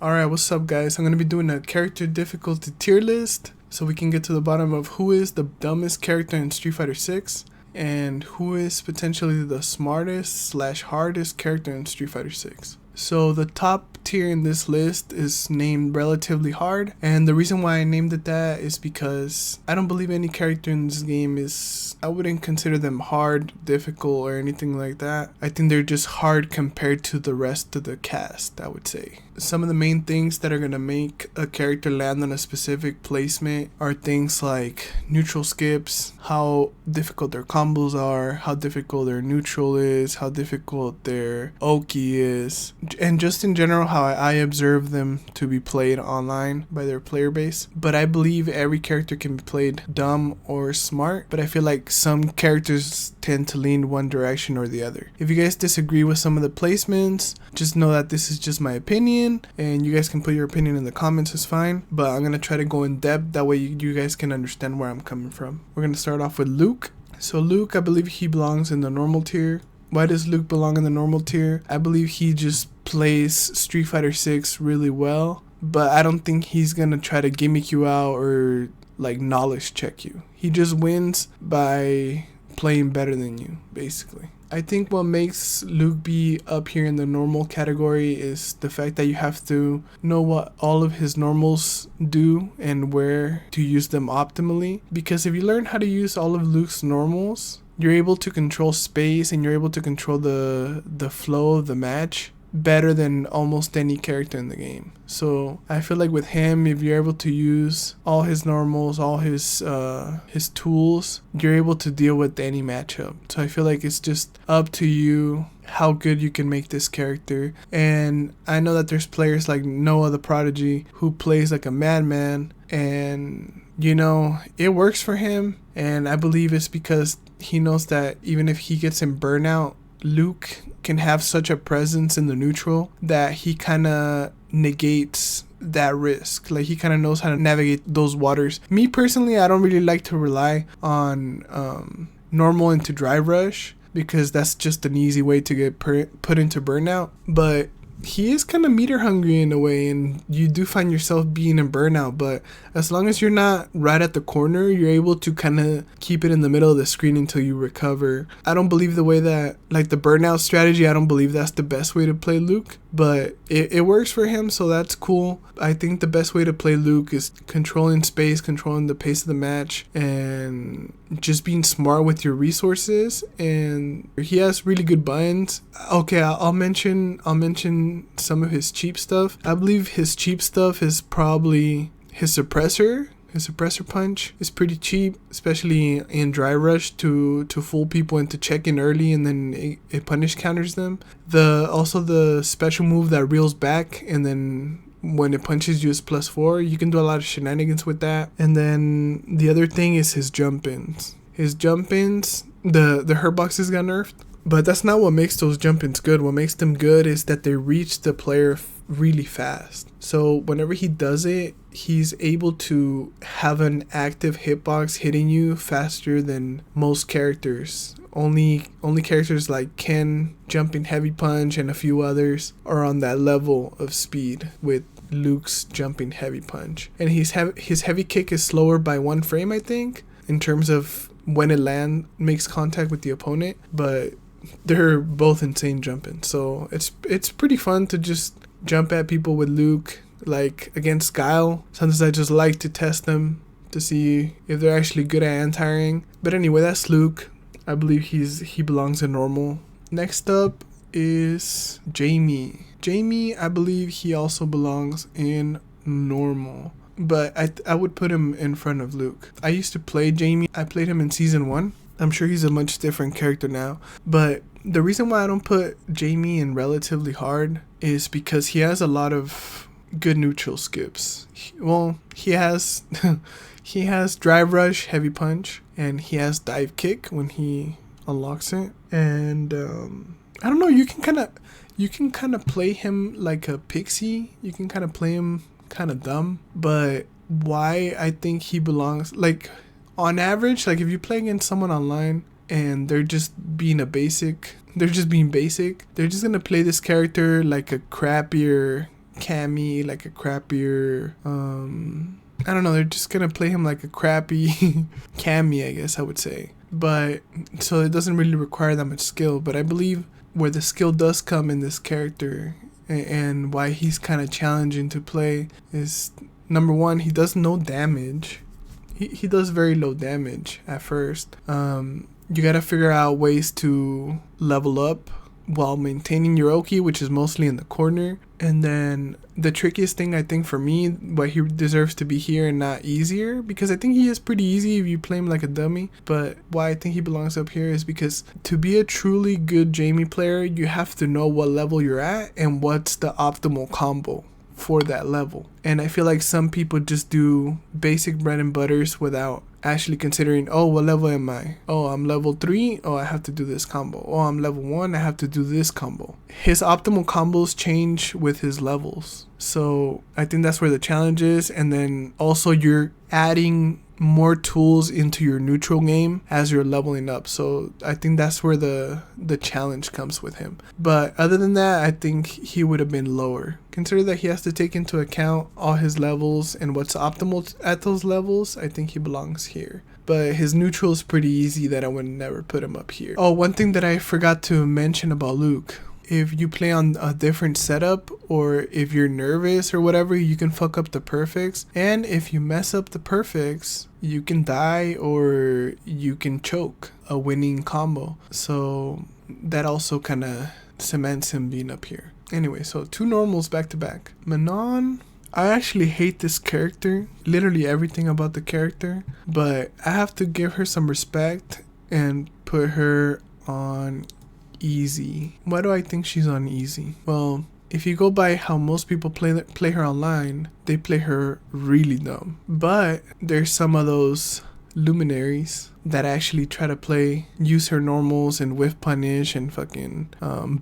Alright, what's up guys? I'm going to be doing a character difficulty tier list so we can get to the bottom of who is the dumbest character in Street Fighter 6 and who is potentially the smartest slash hardest character in Street Fighter 6. So the top tier in this list is named relatively hard, and the reason why I named it that is because I don't believe any character in this game is, I wouldn't consider them hard, difficult, or anything like that. I think they're just hard compared to the rest of the cast, I would say. Some of the main things that are going to make a character land on a specific placement are things like neutral skips, how difficult their combos are, how difficult their neutral is, how difficult their Oki is, and just in general how I observe them to be played online by their player base. But I believe every character can be played dumb or smart, but I feel like some characters tend to lean one direction or the other. If you guys disagree with some of the placements, just know that this is just my opinion, and you guys can put your opinion in the comments, it's fine, but I'm going to try to go in depth, that way you guys can understand where I'm coming from. We're going to start off with Luke. So Luke, I believe he belongs in the normal tier. Why does Luke belong in the normal tier? I believe he just plays Street Fighter 6 really well, but I don't think he's gonna try to gimmick you out or like knowledge check you. He just wins by playing better than you, basically. I think what makes Luke be up here in the normal category is the fact that you have to know what all of his normals do and where to use them optimally. Because if you learn how to use all of Luke's normals, you're able to control space and you're able to control the flow of the match better than almost any character in the game. So I feel like with him, if you're able to use all his normals, all his tools, you're able to deal with any matchup. So I feel like it's just up to you how good you can make this character. And I know that there's players like Noah the Prodigy who plays like a madman, and you know, it works for him, and I believe it's because he knows that even if he gets in burnout, Luke can have such a presence in the neutral that he kind of negates that risk. Like, he kind of knows how to navigate those waters. Me personally, I don't really like to rely on normal into drive rush, because that's just an easy way to get put into burnout. But he is kind of meter hungry in a way, and you do find yourself being in burnout, but as long as you're not right at the corner, you're able to kind of keep it in the middle of the screen until you recover. I don't believe the way that, like, the burnout strategy, I don't believe that's the best way to play Luke, but it works for him, so that's cool. I think the best way to play Luke is controlling space, controlling the pace of the match, and just being smart with your resources. And he has really good buttons. Okay, I'll mention some of his cheap stuff. I believe his cheap stuff is probably his suppressor. His suppressor punch is pretty cheap, especially in dry rush, to fool people into checking early, and then it punish counters them. Also the special move that reels back, and then when it punches you it's +4. You can do a lot of shenanigans with that. And then the other thing is his jump ins. His jump ins, the hurt boxes got nerfed, but that's not what makes those jump ins good. What makes them good is that they reach the player really fast. So whenever he does it, he's able to have an active hitbox hitting you faster than most characters. Only characters like Ken, Jumping Heavy Punch, and a few others are on that level of speed with Luke's Jumping Heavy Punch. And his heavy kick is slower by 1 frame, I think, in terms of when it makes contact with the opponent, but they're both insane jumping. So it's pretty fun to just jump at people with Luke. Like against Guile, sometimes I just like to test them to see if they're actually good at anti-airing. But anyway, that's Luke. I believe he belongs in normal. Next up is Jaime. Jaime, I believe he also belongs in normal, but I would put him in front of Luke. I used to play Jaime. I played him in season 1. I'm sure he's a much different character now, but the reason why I don't put Jaime in relatively hard is because he has a lot of good neutral skips. He has he has drive rush, heavy punch, and he has dive kick when he unlocks it. And I don't know, you can kind of play him like a pixie. You can kind of play him kind of dumb, but why I think he belongs, like, on average, like if you play against someone online and they're just being basic, they're just gonna play this character like a crappier Cammy like a crappier, I don't know, they're just gonna play him like a crappy Cammy, I guess I would say. But so it doesn't really require that much skill. But I believe where the skill does come in this character and why he's kind of challenging to play is, number one, he does no damage. He does very low damage at first. You gotta figure out ways to level up while maintaining your Oki, which is mostly in the corner. And then the trickiest thing, I think, for me, why he deserves to be here and not easier, because I think he is pretty easy if you play him like a dummy, but why I think he belongs up here is because to be a truly good Jaime player, you have to know what level you're at and what's the optimal combo for that level. And I feel like some people just do basic bread and butters without actually considering, oh, what level am I? Oh, I'm level 3. Oh, I have to do this combo. Oh, I'm level 1. I have to do this combo. His optimal combos change with his levels. So I think that's where the challenge is. And then also you're adding more tools into your neutral game as you're leveling up. So I think that's where the challenge comes with him. But other than that, I think he would have been lower. Consider that he has to take into account all his levels and what's optimal at those levels. I think he belongs here. But his neutral is pretty easy that I would never put him up here. Oh, one thing that I forgot to mention about Luke. If you play on a different setup or if you're nervous or whatever, you can fuck up the perfects. And if you mess up the perfects, you can die or you can choke a winning combo. So that also kind of cements him being up here. Anyway, so 2 normals back to back. Manon, I actually hate this character. Literally everything about the character. But I have to give her some respect and put her on easy. Why do I think she's on easy? Well, if you go by how most people play her online, they play her really dumb. But there's some of those luminaries that actually try to use her normals and whiff punish and fucking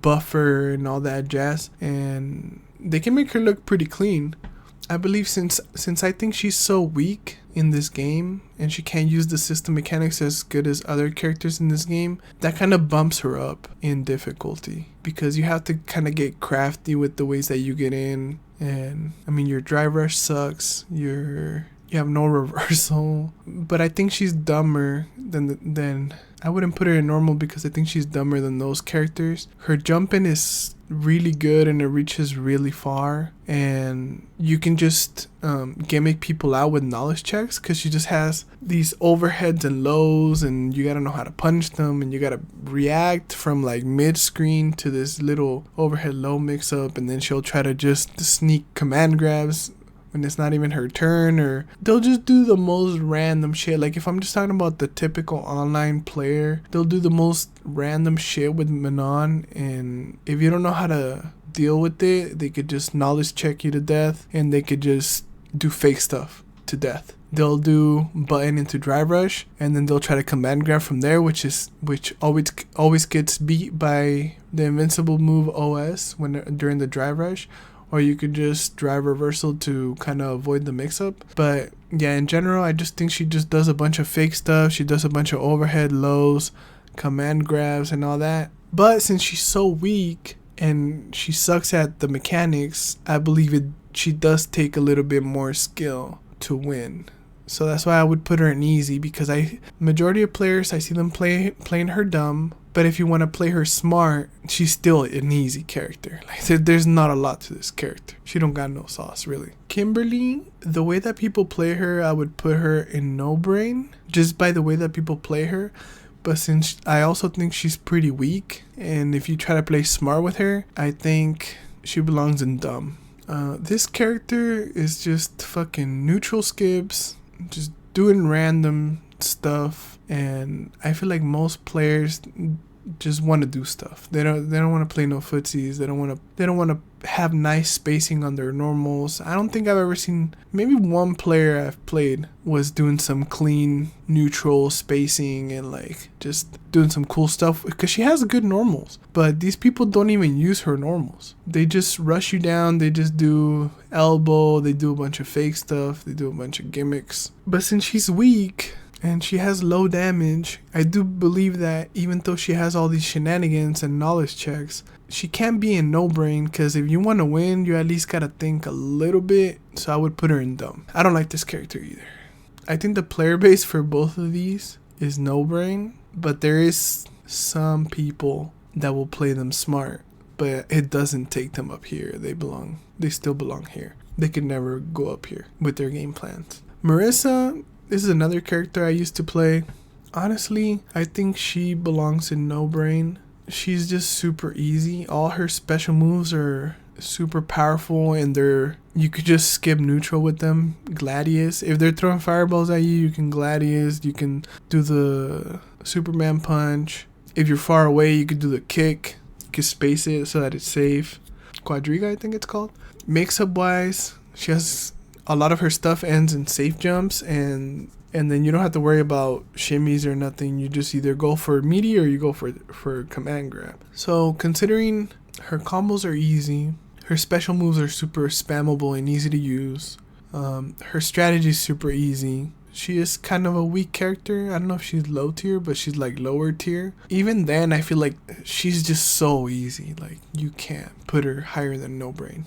buffer and all that jazz, and they can make her look pretty clean. I believe since I think she's so weak in this game and she can't use the system mechanics as good as other characters in this game, that kind of bumps her up in difficulty because you have to kind of get crafty with the ways that you get in. And I mean, your drive rush sucks, you have no reversal, but I think she's dumber than I wouldn't put her in normal because I think she's dumber than those characters. Her jumping is really good and it reaches really far, and you can just gimmick people out with knowledge checks because she just has these overheads and lows, and you gotta know how to punish them, and you gotta react from like mid screen to this little overhead low mix up, and then she'll try to just sneak command grabs when it's not even her turn, or they'll just do the most random shit. Like if I'm just talking about the typical online player, they'll do the most random shit with Manon, and if you don't know how to deal with it, they could just knowledge check you to death, and they could just do fake stuff to death. They'll do button into drive rush, and then they'll try to command grab from there, which always gets beat by the invincible move OS during the drive rush. Or you could just drive reversal to kind of avoid the mix-up. But yeah, in general, I just think she just does a bunch of fake stuff. She does a bunch of overhead lows, command grabs, and all that. But since she's so weak and she sucks at the mechanics, I believe she does take a little bit more skill to win. So that's why I would put her in easy, because majority of players, I see them playing her dumb. But if you want to play her smart, she's still an easy character. Like there's not a lot to this character. She don't got no sauce, really. Kimberly, the way that people play her, I would put her in no brain, just by the way that people play her. But since I also think she's pretty weak, and if you try to play smart with her, I think she belongs in dumb. This character is just fucking neutral skips, just doing random stuff, and I feel like most players just want to do stuff. They don't want to play no footsies. They don't want to have nice spacing on their normals. I don't think I've ever seen, maybe one player I've played was doing some clean neutral spacing and like just doing some cool stuff, because she has good normals. But these people don't even use her normals. They just rush you down. They just do elbow. They do a bunch of fake stuff. They do a bunch of gimmicks. But since she's weak and she has low damage, I do believe that even though she has all these shenanigans and knowledge checks, she can't be in no brain, because if you want to win, you at least gotta think a little bit. So I would put her in dumb. I don't like this character either. I think the player base for both of these is no brain, but there is some people that will play them smart, but it doesn't take them up here. They still belong here. They could never go up here with their game plans. Marisa, this is another character I used to play. Honestly, I think she belongs in no brain. She's just super easy. All her special moves are super powerful, and you could just skip neutral with them. Gladius, if they're throwing fireballs at you, you can Gladius. You can do the Superman punch. If you're far away, you could do the kick. You could space it so that it's safe. Quadriga, I think it's called. Mix-up wise, she has a lot of her stuff ends in safe jumps, and then you don't have to worry about shimmies or nothing. You just either go for meaty or you go for command grab. So considering her combos are easy, her special moves are super spammable and easy to use, her strategy is super easy. She is kind of a weak character. I don't know if she's low tier, but she's like lower tier. Even then, I feel like she's just so easy. Like, you can't put her higher than no brain.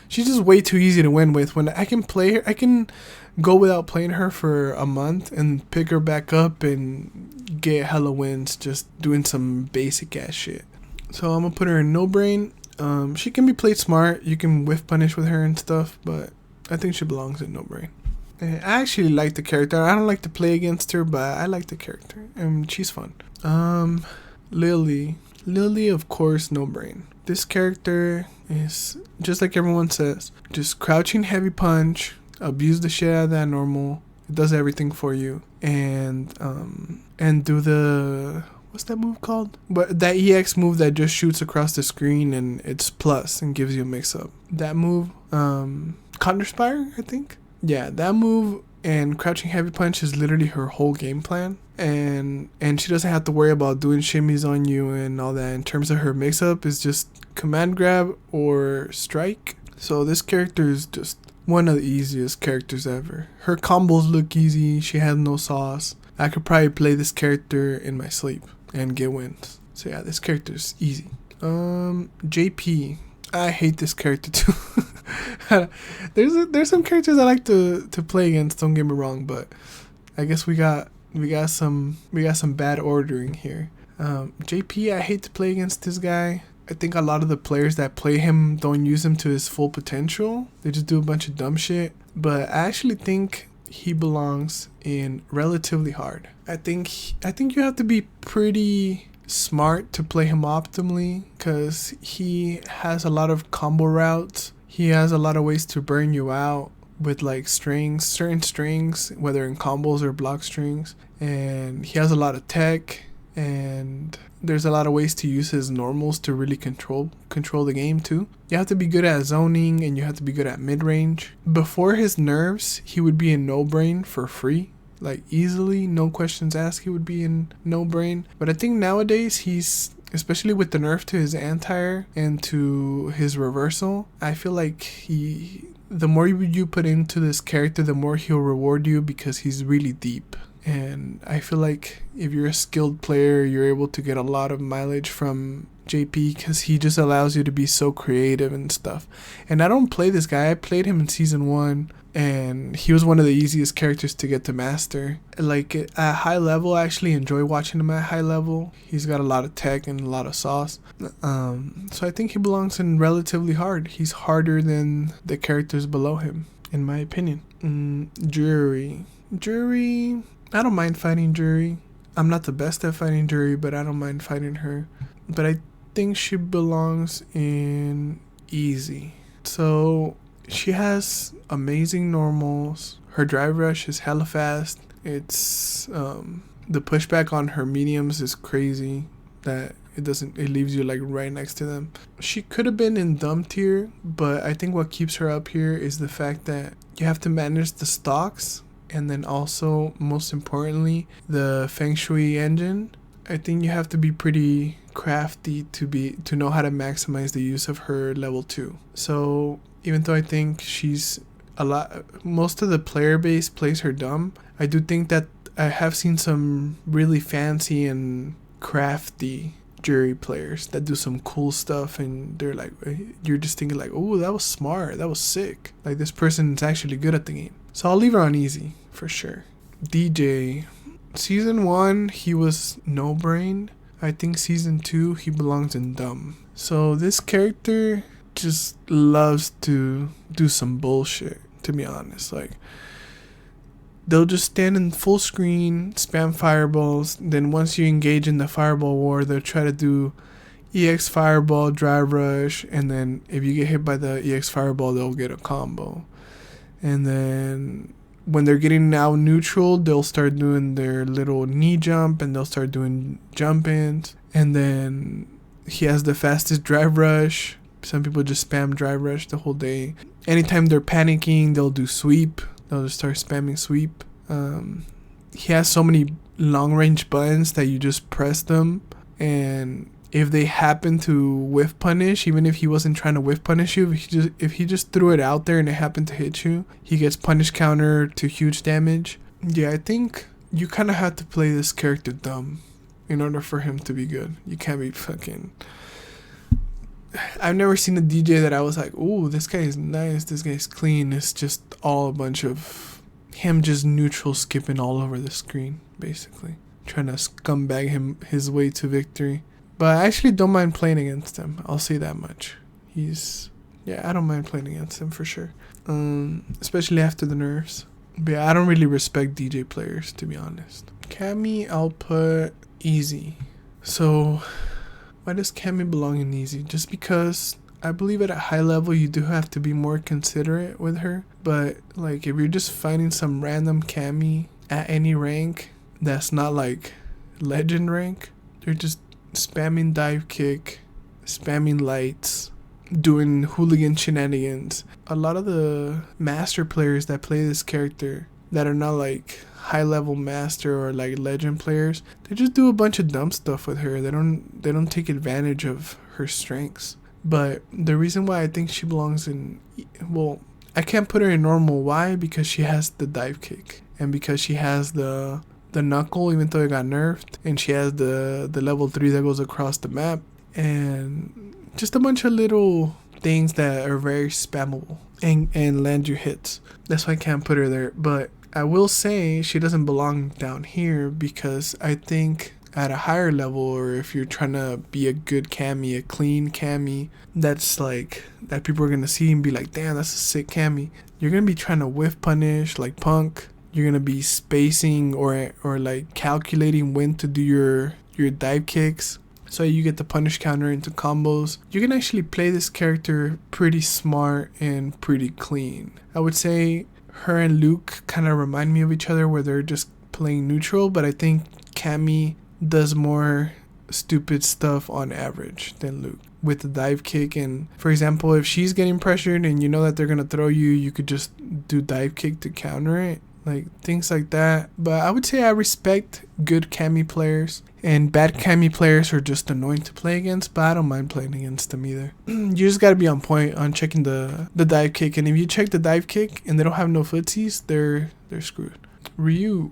She's just way too easy to win with. When I can play her, I can go without playing her for a month and pick her back up and get hella wins just doing some basic ass shit. So I'm gonna put her in no brain. She can be played smart. You can whiff punish with her and stuff, but I think she belongs in no brain. I actually like the character. I don't like to play against her, but I like the character, and she's fun. Lily, of course, no brain. This character is just like everyone says, just crouching heavy punch, abuse the shit out of that normal. It does everything for you, and do the, what's that move called? But that EX move that just shoots across the screen and it's plus and gives you a mix up. That move, Counterspire, I think. Yeah, that move and crouching heavy punch is literally her whole game plan, and she doesn't have to worry about doing shimmies on you and all that. In terms of her mix up, is just command grab or strike. So this character is just one of the easiest characters ever. Her combos look easy. She has no sauce. I could probably play this character in my sleep and get wins. So yeah, this character is easy. JP, I hate this character too. There's some characters I like to play against, don't get me wrong, but I guess we got some bad ordering here. JP, I hate to play against this guy. I think a lot of the players that play him don't use him to his full potential. They just do a bunch of dumb shit. But I actually think he belongs in relatively hard. I think you have to be pretty smart to play him optimally, because he has a lot of combo routes. He has a lot of ways to burn you out with like certain strings, whether in combos or block strings. And he has a lot of tech, and there's a lot of ways to use his normals to really control the game too. You have to be good at zoning, and you have to be good at mid-range. Before his nerfs, he would be in no brain for free. Like, easily, no questions asked, he would be in no brain. But I think nowadays he's, especially with the nerf to his anti-air and to his reversal, I feel like the more you put into this character, the more he'll reward you, because he's really deep. And I feel like if you're a skilled player, you're able to get a lot of mileage from JP, because he just allows you to be so creative and stuff. And I don't play this guy. I played him in season 1, and he was one of the easiest characters to get to master. Like, at high level, I actually enjoy watching him at high level. He's got a lot of tech and a lot of sauce. So I think he belongs in relatively hard. He's harder than the characters below him, in my opinion. Juri, I don't mind fighting Juri. I'm not the best at fighting Juri, but I don't mind fighting her. But I think she belongs in easy. So she has amazing normals. Her drive rush is hella fast. It's the pushback on her mediums is crazy, that it leaves you like right next to them. She could have been in dumb tier, but I think what keeps her up here is the fact that you have to manage the stocks, and then also, most importantly, the Feng Shui engine. I think you have to be pretty crafty to know how to maximize the use of her level 2. So even though I think most of the player base plays her dumb, I do think that I have seen some really fancy and crafty Juri players that do some cool stuff, and they're like, you're just thinking like, oh, that was smart, that was sick. Like, this person is actually good at the game. So I'll leave her on easy for sure. DeeJay, season 1, he was no brain. I think season 2, he belongs in dumb. So this character just loves to do some bullshit, to be honest. Like, they'll just stand in full screen, spam fireballs. Then once you engage in the fireball war, they'll try to do EX fireball, drive rush. And then if you get hit by the EX fireball, they'll get a combo. And then when they're getting out neutral, they'll start doing their little knee jump, and they'll start doing jump ins. And then he has the fastest drive rush. Some people just spam drive rush the whole day. Anytime they're panicking, they'll do sweep. They'll just start spamming sweep. He has so many long range buttons that you just press them, and if they happen to whiff punish, even if he wasn't trying to whiff punish you, if he just threw it out there and it happened to hit you, he gets punish counter to huge damage. Yeah, I think you kind of have to play this character dumb in order for him to be good. You can't be fucking... I've never seen a DeeJay that I was like, ooh, this guy is nice, this guy's clean. It's just all a bunch of him just neutral skipping all over the screen, basically. Trying to scumbag his way to victory. But I actually don't mind playing against him. I'll say that much. I don't mind playing against him for sure. Especially after the nerfs. But yeah, I don't really respect DeeJay players, to be honest. Cammy, I'll put easy. So... why does Cammy belong in easy? Just because I believe at a high level you do have to be more considerate with her. But like, if you're just finding some random Cammy at any rank that's not like legend rank, they're just spamming dive kick, spamming lights, doing hooligan shenanigans. A lot of the master players that play this character that are not like high level master or like legend players, they just do a bunch of dumb stuff with her. They don't take advantage of her strengths. But the reason why I think she belongs in, well, I can't put her in normal. Why? Because she has the dive kick, and because she has the knuckle, even though it got nerfed, and she has the level 3 that goes across the map, and just a bunch of little things that are very spammable and land you hits. That's why I can't put her there. But I will say she doesn't belong down here, because I think at a higher level, or if you're trying to be a good Cammy, a clean Cammy, that's like, that people are going to see and be like, damn, that's a sick Cammy. You're going to be trying to whiff punish like Punk. You're going to be spacing or like calculating when to do your dive kicks, so you get the punish counter into combos. You can actually play this character pretty smart and pretty clean. I would say her and Luke kind of remind me of each other, where they're just playing neutral, but I think Cammy does more stupid stuff on average than Luke with the dive kick. And for example, if she's getting pressured and you know that they're going to throw you, you could just do dive kick to counter it, like things like that. But I would say I respect good Cammy players, and bad Cammy players are just annoying to play against, but I don't mind playing against them either. You just got to be on point on checking the dive kick, and if you check the dive kick and they don't have no footsies, they're screwed. Ryu,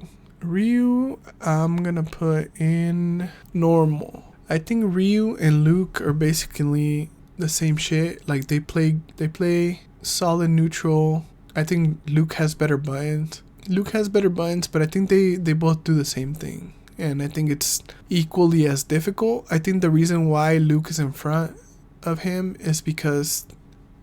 I'm gonna put in normal. I think Ryu and Luke are basically the same shit. Like, they play solid neutral. I think Luke has better buttons. But I think they both do the same thing, and I think it's equally as difficult. I think the reason why Luke is in front of him is because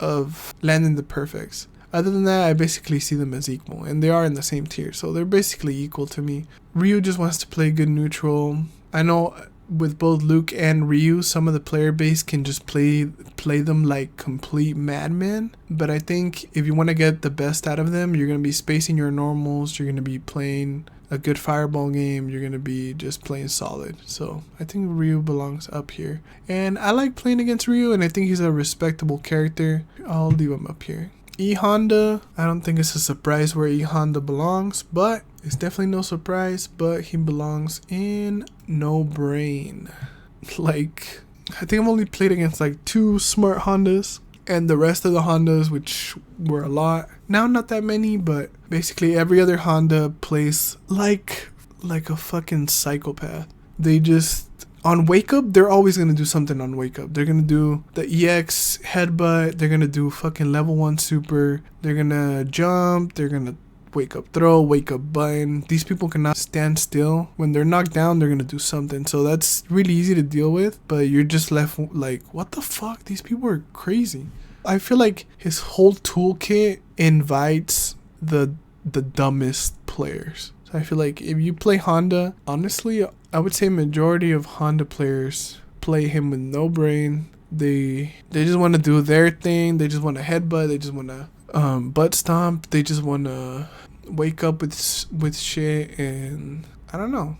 of landing the perfects. Other than that, I basically see them as equal, and they are in the same tier, so they're basically equal to me. Ryu just wants to play good neutral. I know with both Luke and Ryu, some of the player base can just play them like complete madmen, but I think if you want to get the best out of them, you're going to be spacing your normals, you're going to be playing a good fireball game, you're going to be just playing solid. So I think Ryu belongs up here, and I like playing against Ryu, and I think he's a respectable character. I'll leave him up here. E-Honda, I don't think it's a surprise where E-Honda belongs, but it's definitely no surprise, but he belongs in no brain. Like, I think I've only played against like 2 smart Hondas, and the rest of the Hondas, which were a lot, now not that many, but basically every other Honda plays like a fucking psychopath. They just on wake up, they're always gonna do something on wake up. They're gonna do the EX headbutt. They're gonna do fucking level 1 super. They're gonna jump. They're gonna wake up throw, wake up button. These people cannot stand still. When they're knocked down, they're gonna do something. So that's really easy to deal with. But you're just left like, what the fuck? These people are crazy. I feel like his whole toolkit invites the dumbest players. So I feel like if you play Honda, honestly, I would say majority of Honda players play him with no brain. They just want to do their thing. They just want to headbutt. They just want to butt stomp. They just want to wake up with shit, and I don't know.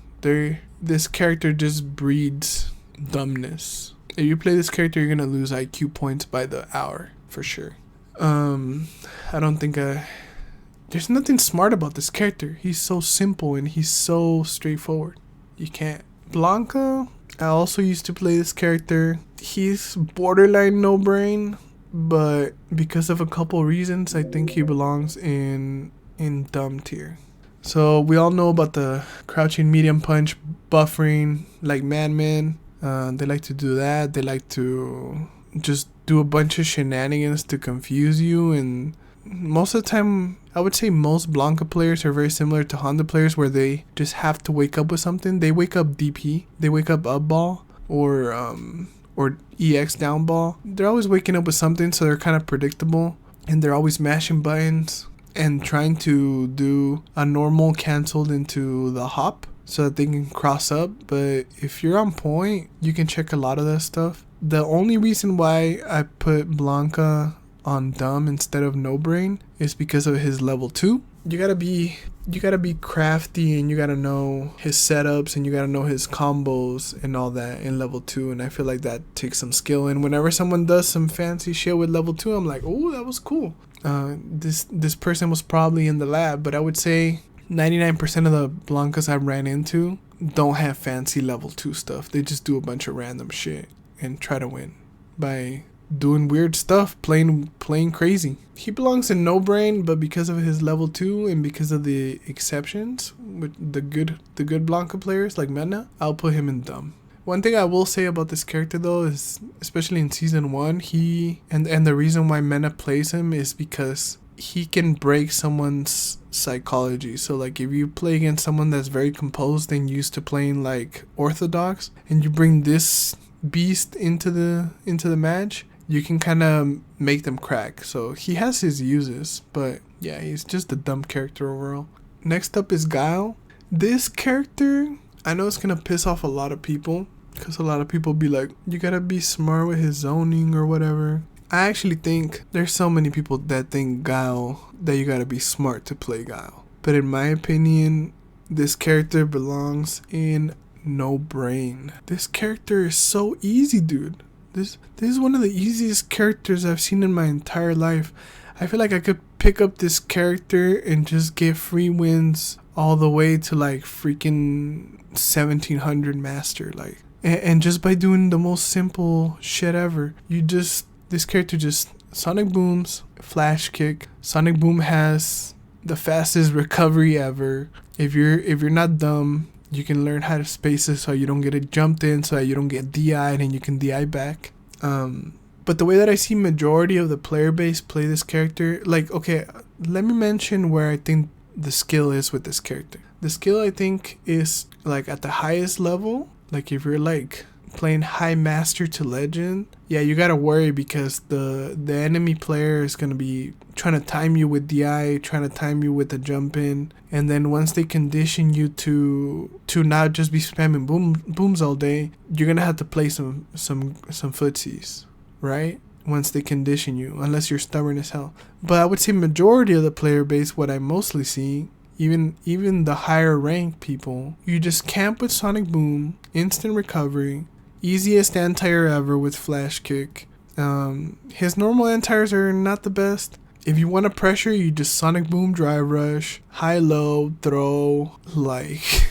This character just breeds dumbness. If you play this character, you're gonna lose IQ points by the hour for sure. I don't think there's nothing smart about this character. He's so simple and he's so straightforward. You can't. Blanka, I also used to play this character. He's borderline no brain, but because of a couple reasons, I think he belongs in dumb tier. So we all know about the crouching medium punch buffering, like Madman. They like to do that. They like to just do a bunch of shenanigans to confuse you, and most of the time, I would say most Blanka players are very similar to Honda players, where they just have to wake up with something. They wake up DP, they wake up ball, or EX down ball. They're always waking up with something, so they're kind of predictable, and they're always mashing buttons and trying to do a normal canceled into the hop so that they can cross up. But if you're on point, you can check a lot of that stuff. The only reason why I put Blanka on dumb instead of no brain is because of his level 2. You gotta be crafty, and you gotta know his setups, and you gotta know his combos and all that in level 2, and I feel like that takes some skill. And whenever someone does some fancy shit with level 2, I'm like, oh, that was cool. This person was probably in the lab. But I would say 99% of the Blankas I ran into don't have fancy level 2 stuff. They just do a bunch of random shit and try to win by doing weird stuff, playing crazy. He belongs in no brain, but because of his level 2 and because of the exceptions with the good Blanka players like Mena, I'll put him in dumb. One thing I will say about this character though is, especially in season 1, he and the reason why Mena plays him is because he can break someone's psychology. So like if you play against someone that's very composed and used to playing like orthodox, and you bring this beast into the match, you can kind of make them crack. So he has his uses, but yeah, he's just a dumb character overall. Next up is Guile. This character, I know it's gonna piss off a lot of people, because a lot of people be like, you gotta be smart with his zoning or whatever. I actually think there's so many people that think Guile, that you gotta be smart to play Guile. But in my opinion, this character belongs in no brain. This character is so easy, dude. This is one of the easiest characters I've seen in my entire life. I feel like I could pick up this character and just get free wins all the way to like freaking 1700 master, like, and just by doing the most simple shit ever. This character just sonic booms, flash kick. Sonic boom has the fastest recovery ever. If you're not dumb, you can learn how to space it so you don't get it jumped in, so that you don't get DI'd and you can DI back. But the way that I see majority of the player base play this character, like, okay, let me mention where I think the skill is with this character. The skill, I think, is like at the highest level. Like if you're like playing high master to legend, yeah, you gotta worry, because the enemy player is gonna be trying to time you with DI, trying to time you with the jump in, and then once they condition you to not just be spamming booms all day, you're gonna have to play some footsies, right? Once they condition you, unless you're stubborn as hell. But I would say majority of the player base, what I mostly see, even the higher rank people, you just camp with sonic boom, instant recovery, easiest anti-air ever with flash kick. His normal anti-airs are not the best. If you want to pressure, you just sonic boom, drive rush, high low, throw. Like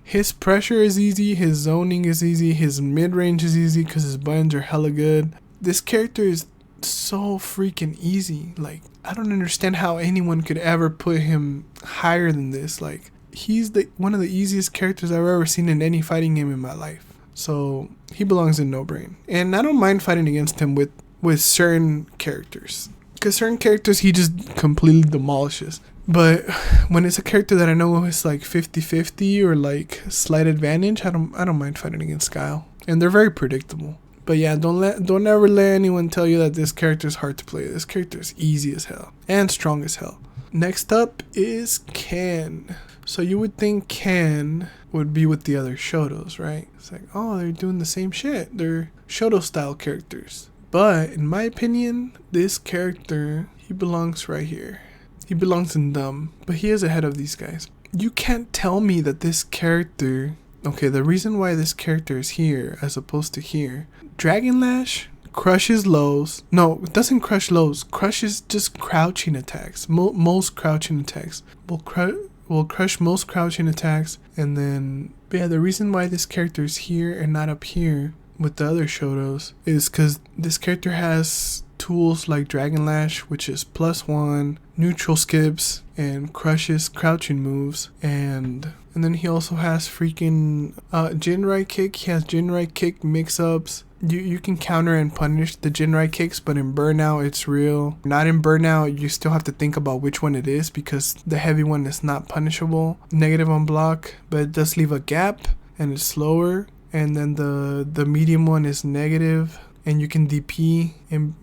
his pressure is easy, his zoning is easy, his mid range is easy because his buttons are hella good. This character is so freaking easy. Like, I don't understand how anyone could ever put him higher than this. Like, he's one of the easiest characters I've ever seen in any fighting game in my life. So he belongs in No Brain. And I don't mind fighting against him with certain characters. Because certain characters he just completely demolishes. But when it's a character that I know is like 50-50 or like slight advantage, I don't mind fighting against Guile. And they're very predictable. But yeah, don't ever let anyone tell you that this character is hard to play. This character is easy as hell and strong as hell. Next up is Ken. So you would think Ken would be with the other Shotos, right? It's like, oh, they're doing the same shit. They're Shoto style characters. But in my opinion, this character, he belongs right here. He belongs in dumb, but he is ahead of these guys. You can't tell me that this character... Okay, the reason why this character is here as opposed to here. Dragon Lash crushes lows. No, it doesn't crush lows. Crushes just crouching attacks. Most crouching attacks. Will crush most crouching attacks. And then, yeah, the reason why this character is here and not up here with the other Shotos is because this character has tools like Dragon Lash, which is +1, neutral skips, and crushes crouching moves. And then he also has freaking Jinrai kick. He has Jinrai kick mix-ups. You can counter and punish the Jinrai kicks, but in Burnout it's real. Not in Burnout, you still have to think about which one it is because the heavy one is not punishable. Negative on block, but it does leave a gap and it's slower. And then the medium one is negative and you can DP in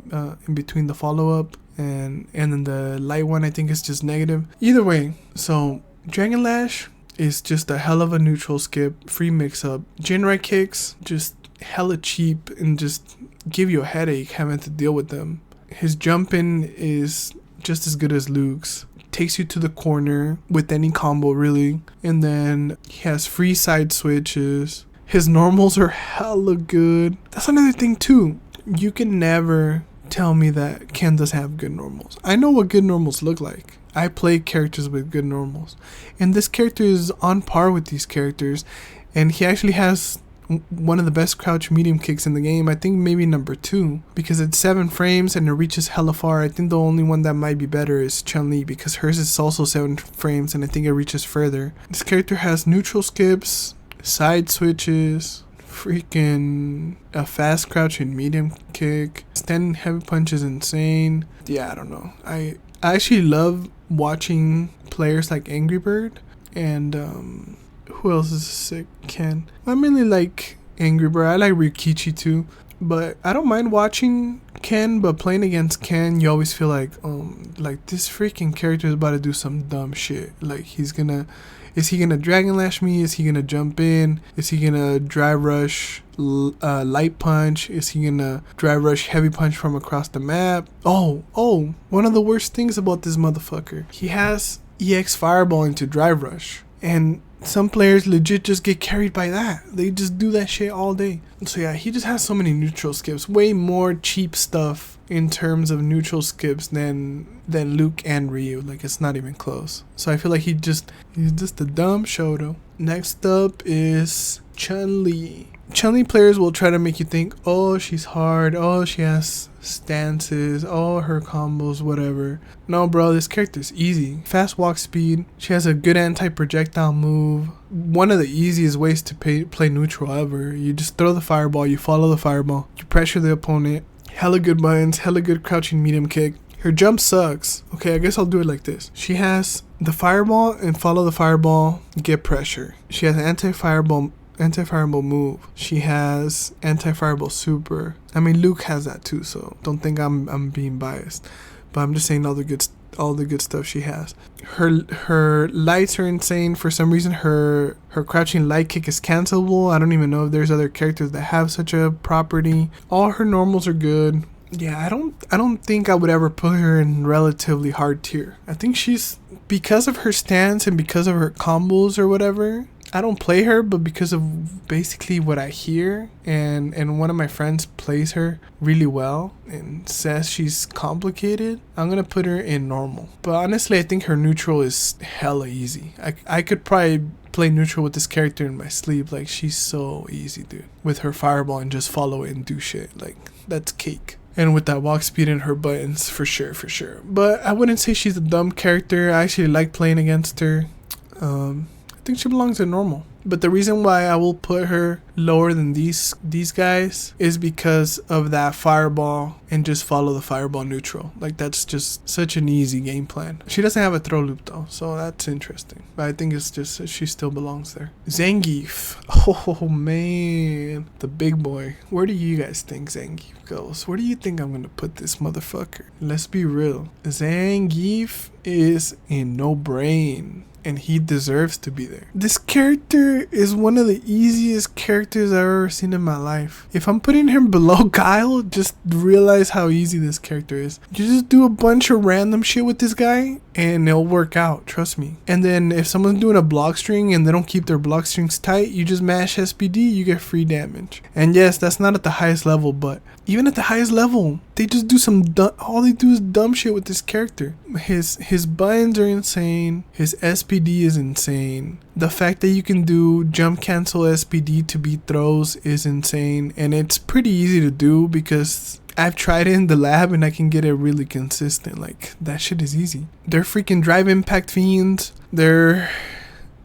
between the follow-up. And then the light one I think is just negative. Either way, so Dragon Lash is just a hell of a neutral skip, free mix-up. Jinrai kicks, just hella cheap and just give you a headache having to deal with them. His jumping is just as good as Luke's. Takes you to the corner with any combo really. And then he has free side switches. His normals are hella good. That's another thing too. You can never tell me that Ken doesn't have good normals. I know what good normals look like. I play characters with good normals. And this character is on par with these characters. And he actually has one of the best crouch medium kicks in the game. I think maybe number 2. Because it's 7 frames and it reaches hella far. I think the only one that might be better is Chun-Li. Because hers is also 7 frames and I think it reaches further. This character has neutral skips, side switches, freaking a fast crouching medium kick. Standing heavy punch is insane. Yeah, I don't know. I actually love watching players like Angry Bird and who else is sick? Ken. I mainly like Angry Bird. I like Rikichi too, but I don't mind watching Ken. But playing against Ken, you always feel like this freaking character is about to do some dumb shit. Like is he gonna Dragon Lash me? Is he gonna jump in? Is he gonna drive rush light punch? Is he gonna drive rush heavy punch from across the map? Oh, one of the worst things about this motherfucker. He has EX Fireball into drive rush. And some players legit just get carried by that. They just do that shit all day. So yeah, he just has so many neutral skips. Way more cheap stuff in terms of neutral skips than Luke and Ryu. Like, it's not even close. So I feel like he's just a dumb Shoto. Next up is Chun-Li. Chun-Li players will try to make you think, oh, she's hard, oh, she has stances, oh, her combos, whatever. No, bro, this character's easy. Fast walk speed. She has a good anti-projectile move. One of the easiest ways to play neutral ever. You just throw the fireball, you follow the fireball, you pressure the opponent. Hella good buttons, hella good crouching medium kick. Her jump sucks. Okay, I guess I'll do it like this. She has the fireball and follow the fireball, get pressure. She has anti-fireball move. She has anti-fireball super. I mean, Luke has that too, so don't think I'm being biased. But I'm just saying all the good stuff she has. Her lights are insane. For some reason, her crouching light kick is cancelable. I don't even know if there's other characters that have such a property. All her normals are good. Yeah, I don't think I would ever put her in relatively hard tier. I think she's, because of her stance and because of her combos or whatever, I don't play her, but because of basically what I hear, and one of my friends plays her really well and says she's complicated, I'm gonna put her in normal. But honestly, I think her neutral is hella easy. I could probably play neutral with this character in my sleep. Like, she's so easy, dude. With her fireball and just follow it and do shit. Like, that's cake. And with that walk speed and her buttons, for sure. But I wouldn't say she's a dumb character. I actually like playing against her. think she belongs in normal. But the reason why I will put her lower than these guys is because of that fireball and just follow the fireball neutral. Like, that's just such an easy game plan. She doesn't have a throw loop though, so that's interesting. But I think it's just she still belongs there. Zangief. Oh man, the big boy. Where do you guys think Zangief goes? Where do you think I'm gonna put this motherfucker? Let's be real. Zangief is a no-brain, and he deserves to be there. This character is one of the easiest characters I've ever seen in my life. If I'm putting him below Guile, just realize how easy this character is. You just do a bunch of random shit with this guy and it'll work out, trust me. And then if someone's doing a block string and they don't keep their block strings tight, you just mash SPD, you get free damage. And yes, that's not at the highest level, but even at the highest level, they just do all they do is dumb shit with this character. His buttons are insane. His SPD is insane. The fact that you can do jump cancel SPD to beat throws is insane. And it's pretty easy to do because I've tried it in the lab and I can get it really consistent. Like, that shit is easy. They're freaking drive impact fiends. They're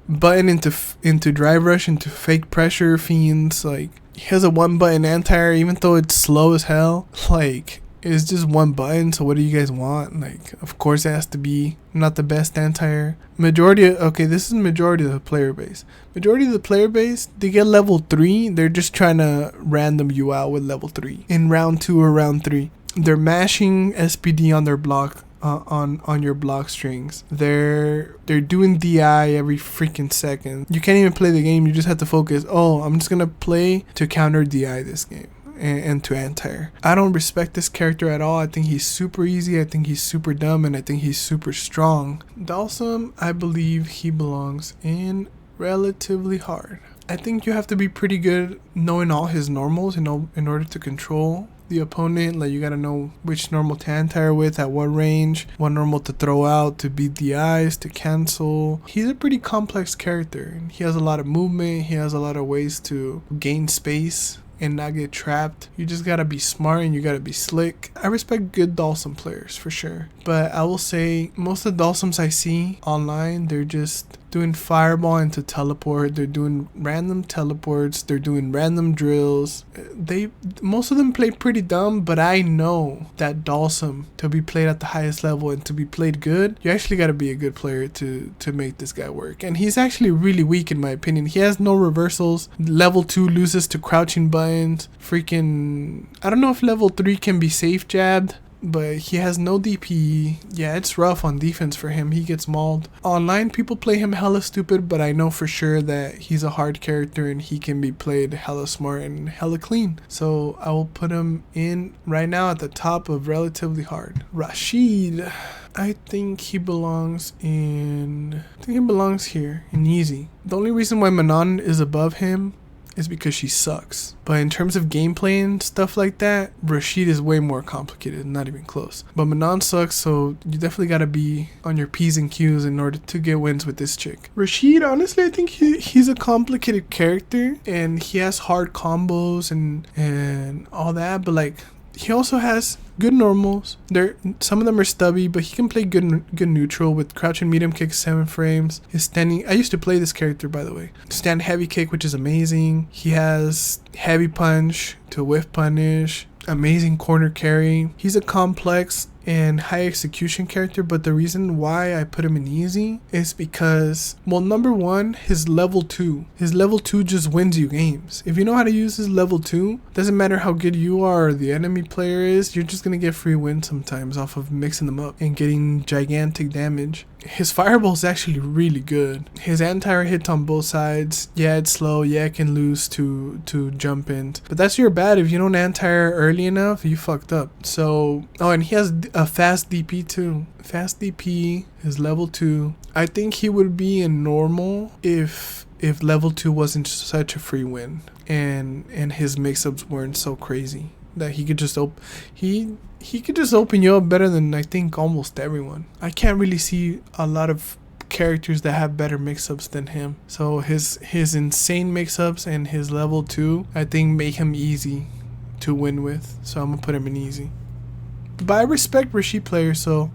button into drive rush into fake pressure fiends. Like, he has a one button anti-air even though it's slow as hell. Like, it's just one button, so what do you guys want? Like, of course it has to be not the best anti-air. This is majority of the player base. Majority of the player base, they get level 3. They're just trying to random you out with level 3 in round 2 or round 3. They're mashing SPD on their block. On your block strings. They're doing DI every freaking second. You can't even play the game. You just have to focus. Oh, I'm just gonna play to counter DI this game and to anti-air. I don't respect this character at all. I think he's super easy. I think he's super dumb, and I think he's super strong. Dhalsim, I believe he belongs in relatively hard. I think you have to be pretty good knowing all his normals, in order to control the opponent. Like, you gotta know which normal to anti-air with, at what range, what normal to throw out to beat the eyes, to cancel. He's a pretty complex character. He has a lot of movement. He has a lot of ways to gain space and not get trapped. You just gotta be smart and you gotta be slick. I respect good Dhalsim players for sure, but I will say most of the Dhalsims I see online, they're just doing fireball into teleport. They're doing random teleports. They're doing random drills. Most of them play pretty dumb, but I know that Dhalsim, to be played at the highest level and to be played good, you actually got to be a good player to make this guy work. And he's actually really weak in my opinion. He has no reversals. Level 2 loses to crouching buttons. Freaking, I don't know if level 3 can be safe jabbed, but he has no DP. Yeah, it's rough on defense for him. He gets mauled. Online, people play him hella stupid, but I know for sure that he's a hard character and he can be played hella smart and hella clean. So I will put him in right now at the top of relatively hard. Rashid, I think he belongs here in easy. The only reason why Manon is above him is because she sucks. But in terms of gameplay and stuff like that, Rashid is way more complicated, not even close. But Manon sucks, so you definitely gotta be on your P's and Q's in order to get wins with this chick. Rashid, honestly, I think he's a complicated character, and he has hard combos and all that, but like, he also has good normals. Some of them are stubby, but he can play good neutral with crouch and medium kick 7 frames. His standing, I used to play this character by the way. Stand heavy kick, which is amazing. He has heavy punch to whiff punish. Amazing corner carry. He's a complex and high execution character, but the reason why I put him in easy is because, well, number one, his level 2 just wins you games. If you know how to use his level 2, doesn't matter how good you are or the enemy player is, you're just gonna get free wins sometimes off of mixing them up and getting gigantic damage. His fireball is actually really good. His anti-air hits on both sides. Yeah, it's slow. Yeah, it can lose to jump in, but that's your bad. If you don't anti-air early enough, you fucked up. So, oh, and he has a fast DP too. Fast DP is level 2. I think he would be in normal if level 2 wasn't such a free win and his mix-ups weren't so crazy that he could just he could just open you up better than I think almost everyone. I can't really see a lot of characters that have better mix-ups than him. So his insane mix-ups and his level 2, I think, make him easy to win with. So I'm gonna put him in easy. But I respect Rashid players, so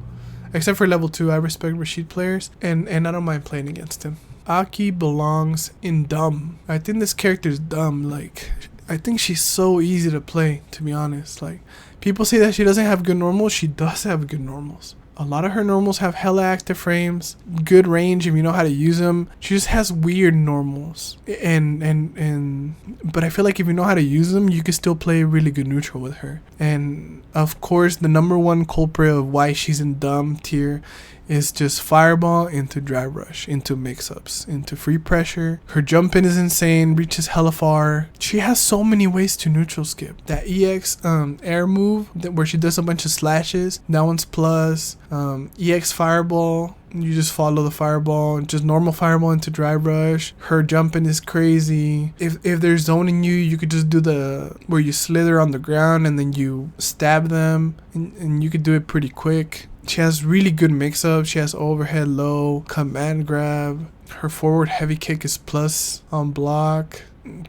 except for level 2, I respect Rashid players, and I don't mind playing against him. Aki belongs in dumb. I think this character is dumb. Like, I think she's so easy to play, to be honest. Like, people say that she doesn't have good normals. She does have good normals. A lot of her normals have hella active frames, good range if you know how to use them. She just has weird normals, but I feel like if you know how to use them, you can still play really good neutral with her. And of course, the number one culprit of why she's in dumb tier is just fireball into drive rush, into mix-ups, into free pressure. Her jump in is insane, reaches hella far. She has so many ways to neutral skip. That EX air move where she does a bunch of slashes, that one's plus. EX fireball, you just follow the fireball, just normal fireball into drive rush. Her jumping is crazy. If they're zoning you, you could just do the where you slither on the ground and then you stab them, and you could do it pretty quick. She has really good mix-ups. She has overhead low, command grab. Her forward heavy kick is plus on block.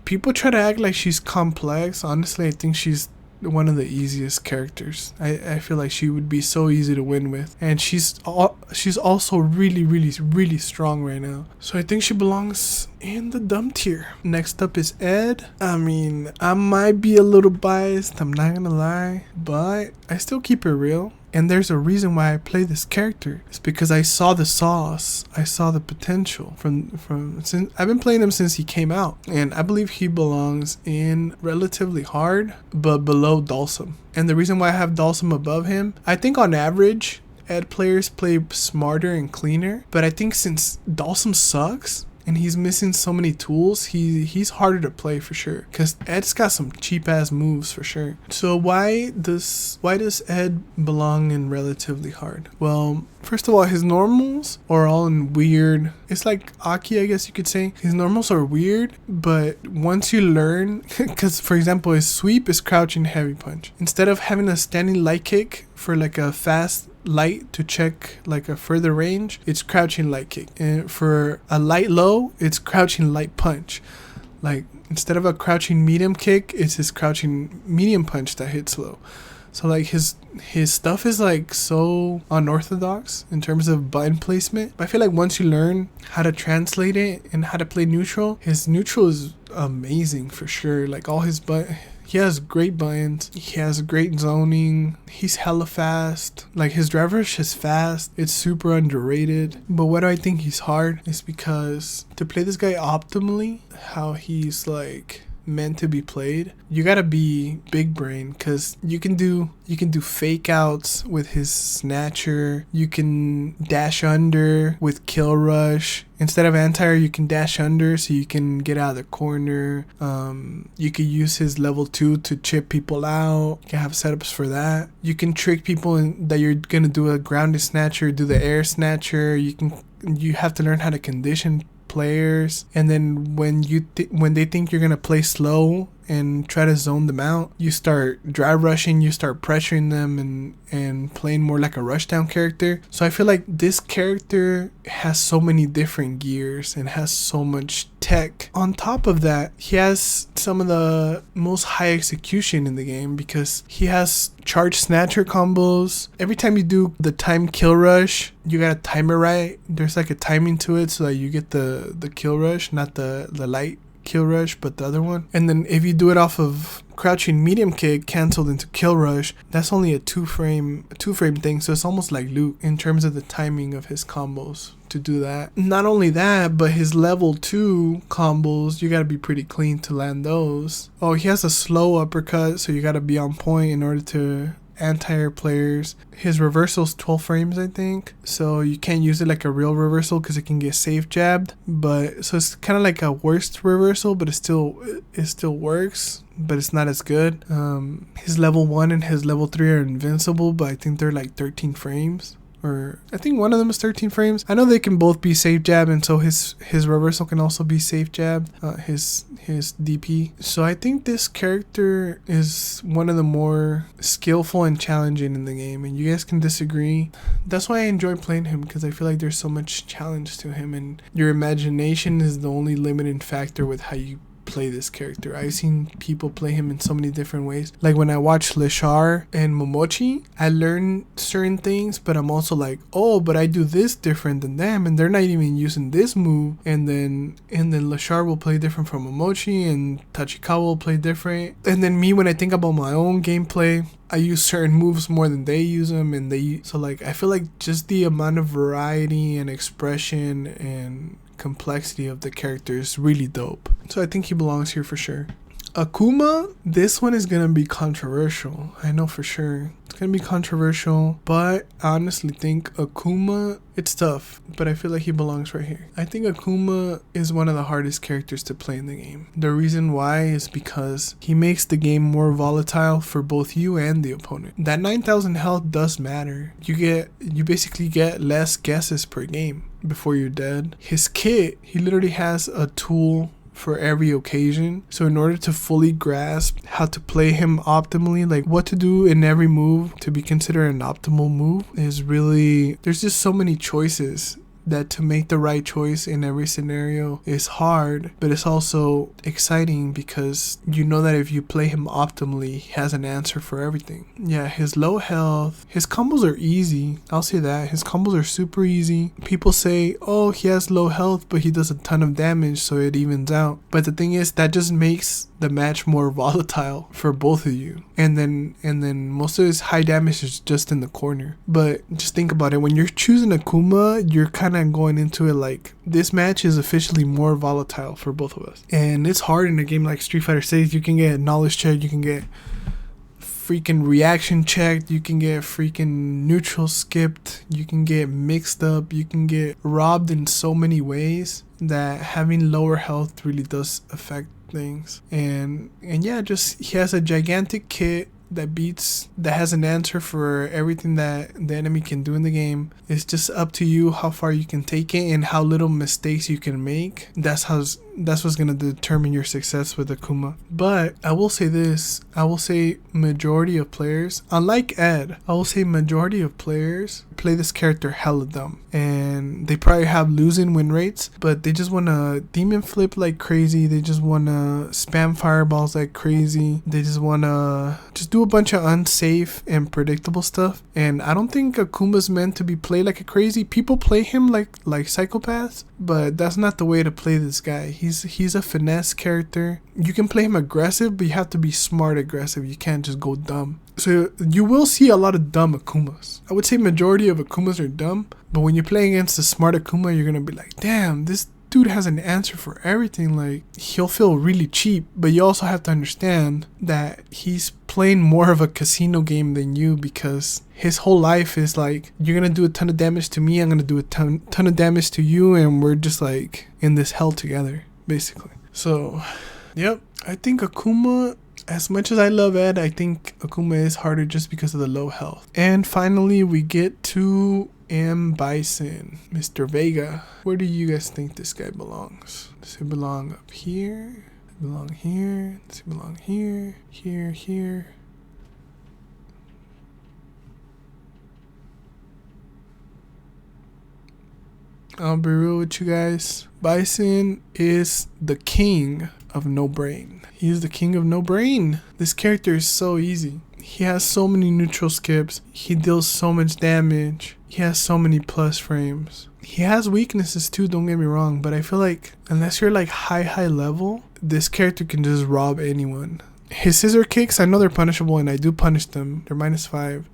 People try to act like she's complex. Honestly, I think she's one of the easiest characters. I feel like she would be so easy to win with, and she's also really strong right now. So I think she belongs in the dumb tier. Next up is Ed. I mean, I might be a little biased, I'm not gonna lie, but I still keep it real. And there's a reason why I play this character. It's because I saw the sauce. I saw the potential since I've been playing him since he came out. And I believe he belongs in relatively hard, but below Dhalsim. And the reason why I have Dhalsim above him, I think on average, Ed players play smarter and cleaner. But I think since Dhalsim sucks, and he's missing so many tools, he's harder to play for sure, because Ed's got some cheap ass moves for sure. So why does Ed belong in relatively hard? Well, first of all, his normals are all in weird, it's like A.K.I, I guess you could say. His normals are weird, but once you learn, because for example, his sweep is crouching heavy punch. Instead of having a standing light kick for like a fast light to check like a further range, it's crouching light kick. And for a light low, it's crouching light punch. Like, instead of a crouching medium kick, it's his crouching medium punch that hits low. So like his stuff is like so unorthodox in terms of button placement. But I feel like once you learn how to translate it and how to play neutral, his neutral is amazing for sure. Like all his he has great buttons. He has great zoning. He's hella fast. Like his drive rush is fast. It's super underrated. But why do I think he's hard? Is because to play this guy optimally, how he's like meant to be played, you gotta be big brain, because you can do fake outs with his snatcher. You can dash under with kill rush. Instead of anti-air, you can dash under so you can get out of the corner. You could use his level 2 to chip people out. You can have setups for that. You can trick people that you're gonna do a grounded snatcher, do the air snatcher. You have to learn how to condition players, and then when they think you're gonna play slow and try to zone them out, you start drive rushing, you start pressuring them and playing more like a rushdown character. So I feel like this character has so many different gears and has so much tech. On top of that, he has some of the most high execution in the game, because he has charge snatcher combos. Every time you do the time kill rush, you gotta time it right. There's like a timing to it so that you get the kill rush, not the light kill rush, but the other one. And then if you do it off of crouching medium kick canceled into kill rush, that's only a two frame thing, so it's almost like Luke in terms of the timing of his combos to do that. Not only that, but his level 2 combos, you gotta be pretty clean to land those. Oh, he has a slow uppercut, so you gotta be on point in order to anti-air players. His reversal's 12 frames, I think, so you can't use it like a real reversal because it can get safe jabbed. But so it's kind of like a worst reversal, but it still works, but it's not as good. His level 1 and his level 3 are invincible, but I think they're like 13 frames. Or I think one of them is 13 frames. I know they can both be safe jab, and so his reversal can also be safe jab, his DP. So I think this character is one of the more skillful and challenging in the game, and you guys can disagree. That's why I enjoy playing him, because I feel like there's so much challenge to him, and your imagination is the only limiting factor with how you play this character. I've seen people play him in so many different ways. Like when I watch Leshar and Momochi, I learn certain things, but I'm also like, oh, but I do this different than them, and they're not even using this move. And then Leshar will play different from Momochi, and Tachikawa will play different. And then me, when I think about my own gameplay, I use certain moves more than they use them, and so like I feel like just the amount of variety and expression and complexity of the character is really dope. So I think he belongs here for sure. Akuma, this one is gonna be controversial. I know for sure. It's gonna be controversial, but I honestly think Akuma, it's tough, but I feel like he belongs right here. I think Akuma is one of the hardest characters to play in the game. The reason why is because he makes the game more volatile for both you and the opponent. That 9,000 health does matter. You basically get less guesses per game before you're dead. His kit, he literally has a tool for every occasion. So in order to fully grasp how to play him optimally, like what to do in every move to be considered an optimal move, is really, there's just so many choices that to make the right choice in every scenario is hard, but it's also exciting because you know that if you play him optimally, he has an answer for everything. Yeah, his low health, his combos are easy. I'll say that. His combos are super easy. People say, oh, he has low health, but he does a ton of damage, so it evens out. But the thing is, that just makes the match more volatile for both of you. And then most of his high damage is just in the corner. But just think about it. When you're choosing Akuma, you're kind of going into it like, this match is officially more volatile for both of us. And it's hard in a game like Street Fighter 6. You can get knowledge check, you can get freaking reaction checked, you can get freaking neutral skipped, you can get mixed up, you can get robbed in so many ways that having lower health really does affect things. And yeah, just he has a gigantic kit that has an answer for everything that the enemy can do in the game. It's just up to you how far you can take it and how little mistakes you can make. That's what's gonna determine your success with Akuma. But I will say this, I will say majority of players, unlike Ed, I will say majority of players play this character hella dumb, and they probably have losing win rates, but they just want to demon flip like crazy, they just want to spam fireballs like crazy, they just want to just do a bunch of unsafe and predictable stuff. And I don't think Akuma's meant to be played like a crazy. People play him like psychopaths, but that's not the way to play this guy. He's a finesse character. You can play him aggressive, but you have to be smart aggressive. You can't just go dumb. So you will see a lot of dumb Akumas. I would say majority of Akumas are dumb, but when you're playing against a smart Akuma, you're gonna be like, damn, this dude has an answer for everything. Like, he'll feel really cheap, but you also have to understand that he's playing more of a casino game than you, because his whole life is like, you're gonna do a ton of damage to me, I'm gonna do a ton of damage to you, and we're just like in this hell together, basically. So yep, I think Akuma, as much as I love Ed, I think Akuma is harder just because of the low health. And finally we get to Bison, Mr. Vega. Where do you guys think this guy belongs? Does he belong up here? Does he belong here? Does he belong here? Here? I'll be real with you guys. Bison is the king of no brain. He is the king of no brain. This character is so easy. He has so many neutral skips. He deals so much damage. He has so many plus frames. He has weaknesses too, don't get me wrong, but I feel like unless you're like high level, this character can just rob anyone. His scissor kicks, I know they're punishable, and I do punish them. They're -5.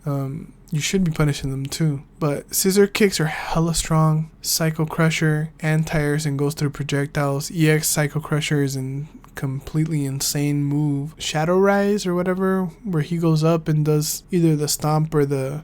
You should be punishing them too. But scissor kicks are hella strong. Psycho Crusher anti-airs and goes through projectiles. EX Psycho Crusher is an completely insane move. Shadow Rise or whatever, where he goes up and does either the stomp or the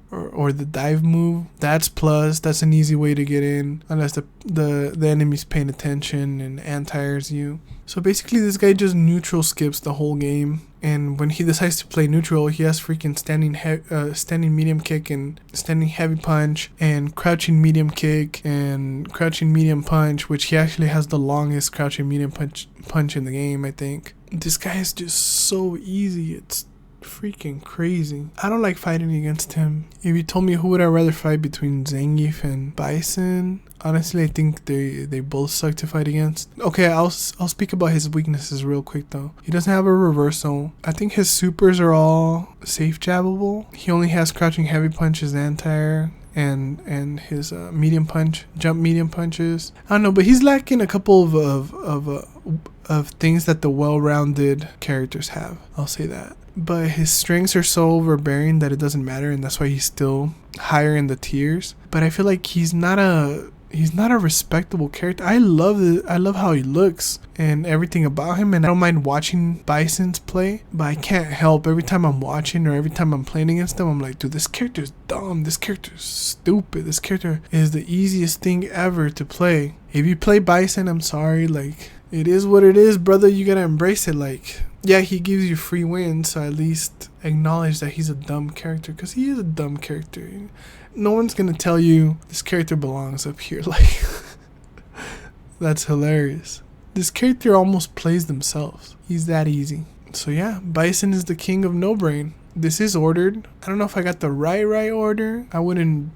dive move. That's plus. That's an easy way to get in, unless the enemy's paying attention and anti-airs you. So basically this guy just neutral skips the whole game. And when he decides to play neutral, he has freaking standing medium kick and standing heavy punch and crouching medium kick and crouching medium punch, which he actually has the longest crouching medium punch in the game, I think. This guy is just so easy. It's freaking crazy. I don't like fighting against him. If you told me who would I rather fight between Zangief and Bison, honestly, I think they both suck to fight against. Okay, I'll speak about his weaknesses real quick though. He doesn't have a reversal. I think his supers are all safe jabbable. He only has crouching heavy punches, anti-air, and his medium punch, jump medium punches. I don't know, but he's lacking a couple of things that the well-rounded characters have. I'll say that. But his strengths are so overbearing that it doesn't matter, and that's why he's still higher in the tiers. But I feel like he's not a respectable character. I love how he looks and everything about him, and I don't mind watching Bison's play, but I can't help every time I'm watching or every time I'm playing against them, I'm like, dude, this character's dumb, this character's stupid, this character is the easiest thing ever to play. If you play Bison, I'm sorry, like, it is what it is, brother. You gotta embrace it. Like, yeah, he gives you free wins, so at least acknowledge that he's a dumb character, because he is a dumb character. No one's gonna tell you this character belongs up here. Like, that's hilarious. This character almost plays themselves. He's that easy. So yeah, Bison is the king of no brain. This is ordered. I don't know if I got the right order. I wouldn't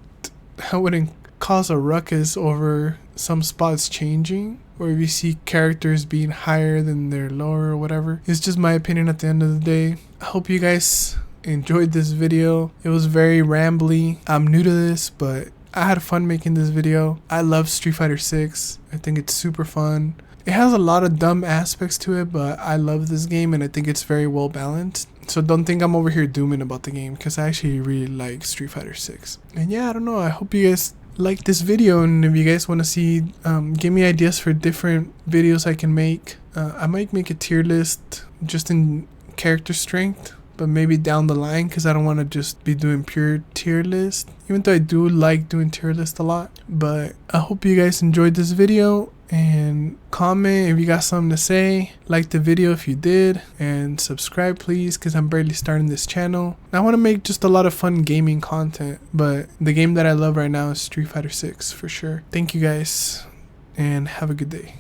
cause a ruckus over some spots changing, or if you see characters being higher than they're lower or whatever. It's just my opinion at the end of the day. I hope you guys enjoyed this video. It was very rambly. I'm new to this, but I had fun making this video. I love Street Fighter 6. I think it's super fun. It has a lot of dumb aspects to it, but I love this game and I think it's very well balanced. So don't think I'm over here dooming about the game, because I actually really like Street Fighter 6. And yeah, I don't know. I hope you guys like this video, and if you guys want to see, give me ideas for different videos I can make. I might make a tier list just in character strength, but maybe down the line, because I don't want to just be doing pure tier list, even though I do like doing tier list a lot. But I hope you guys enjoyed this video, and comment if you got something to say, like the video if you did, and subscribe please, because I'm barely starting this channel. I want to make just a lot of fun gaming content, but the game that I love right now is Street Fighter 6 for sure. Thank you guys, and have a good day.